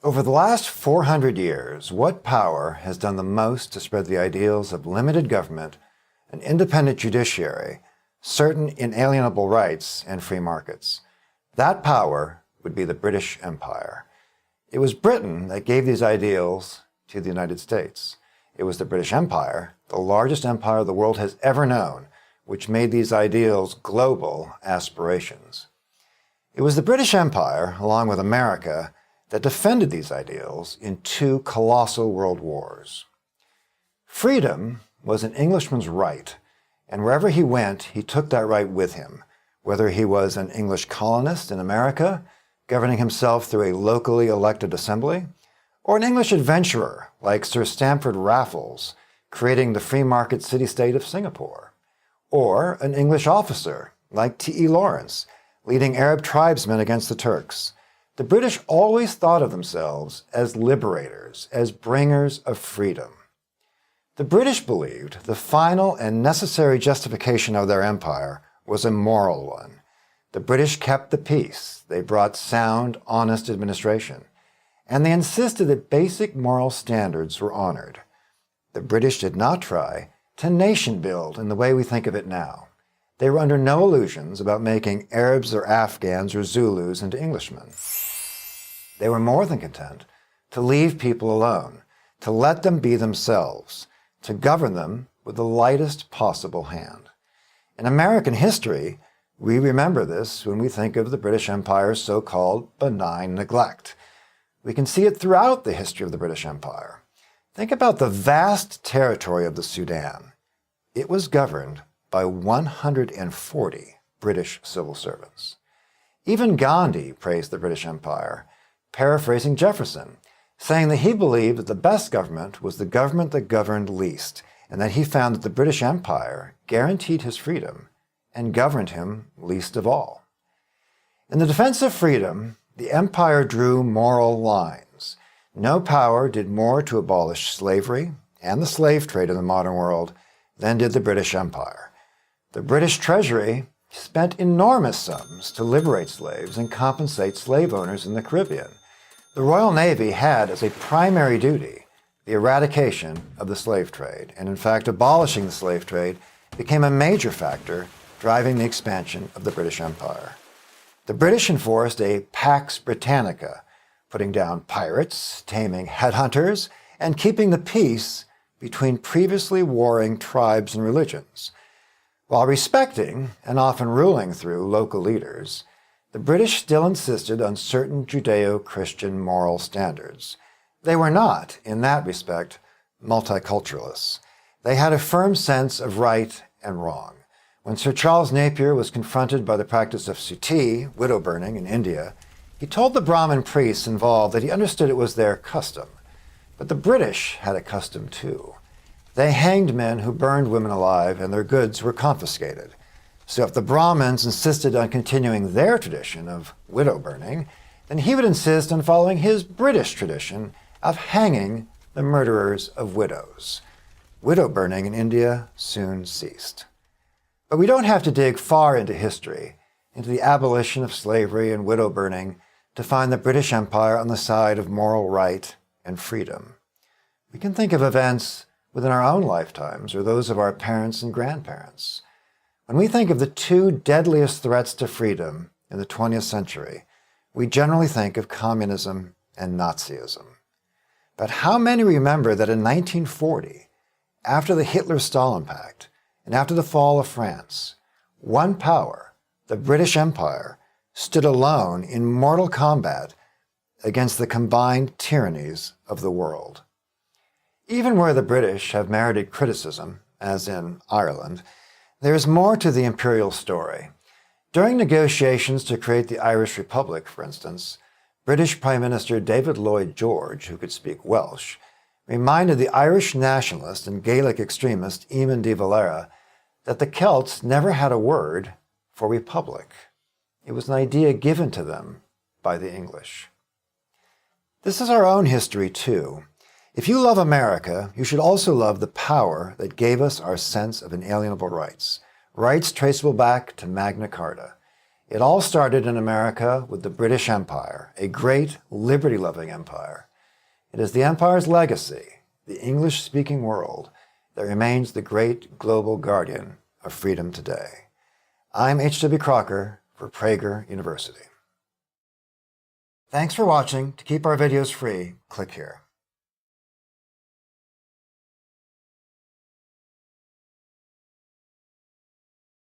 Over the last 400 years, what power has done the most to spread the ideals of limited government, an independent judiciary, certain inalienable rights, and free markets? That power would be the British Empire. It was Britain that gave these ideals to the United States. It was the British Empire, the largest empire the world has ever known, which made these ideals global aspirations. It was the British Empire, along with America, that defended these ideals in two colossal world wars. Freedom was an Englishman's right, and wherever he went, he took that right with him, whether he was an English colonist in America, governing himself through a locally elected assembly, or an English adventurer like Sir Stamford Raffles, creating the free market city-state of Singapore, or an English officer like T.E. Lawrence, leading Arab tribesmen against the Turks. The British always thought of themselves as liberators, as bringers of freedom. The British believed the final and necessary justification of their empire was a moral one. The British kept the peace. They brought sound, honest administration. And they insisted that basic moral standards were honored. The British did not try to nation build in the way we think of it now. They were under no illusions about making Arabs or Afghans or Zulus into Englishmen. They were more than content to leave people alone, to let them be themselves, to govern them with the lightest possible hand. In American history, we remember this when we think of the British Empire's so-called benign neglect. We can see it throughout the history of the British Empire. Think about the vast territory of the Sudan. It was governed by 140 British civil servants. Even Gandhi praised the British Empire, paraphrasing Jefferson, saying that he believed that the best government was the government that governed least, and that he found that the British Empire guaranteed his freedom and governed him least of all. In the defense of freedom, the empire drew moral lines. No power did more to abolish slavery and the slave trade in the modern world than did the British Empire. The British Treasury spent enormous sums to liberate slaves and compensate slave owners in the Caribbean. The Royal Navy had as a primary duty the eradication of the slave trade, and in fact abolishing the slave trade became a major factor driving the expansion of the British Empire. The British enforced a Pax Britannica, putting down pirates, taming headhunters, and keeping the peace between previously warring tribes and religions. While respecting and often ruling through local leaders, the British still insisted on certain Judeo-Christian moral standards. They were not, in that respect, multiculturalists. They had a firm sense of right and wrong. When Sir Charles Napier was confronted by the practice of suttee, widow burning, in India, he told the Brahmin priests involved that he understood it was their custom. But the British had a custom too. They hanged men who burned women alive, and their goods were confiscated. So if the Brahmins insisted on continuing their tradition of widow burning, then he would insist on following his British tradition of hanging the murderers of widows. Widow burning in India soon ceased. But we don't have to dig far into history, into the abolition of slavery and widow burning, to find the British Empire on the side of moral right and freedom. We can think of events within our own lifetimes or those of our parents and grandparents. When we think of the two deadliest threats to freedom in the 20th century, we generally think of communism and Nazism. But how many remember that in 1940, after the Hitler-Stalin Pact, and after the fall of France, one power, the British Empire, stood alone in mortal combat against the combined tyrannies of the world. Even where the British have merited criticism, as in Ireland, there is more to the imperial story. During negotiations to create the Irish Republic, for instance, British Prime Minister David Lloyd George, who could speak Welsh, reminded the Irish nationalist and Gaelic extremist Eamon de Valera that the Celts never had a word for republic. It was an idea given to them by the English. This is our own history too. If you love America, you should also love the power that gave us our sense of inalienable rights, rights traceable back to Magna Carta. It all started in America with the British Empire, a great liberty-loving empire. It is the empire's legacy, the English-speaking world, that remains the great global guardian of freedom today. I'm H.W. Crocker for Prager University. Thanks for watching. To keep our videos free, click here.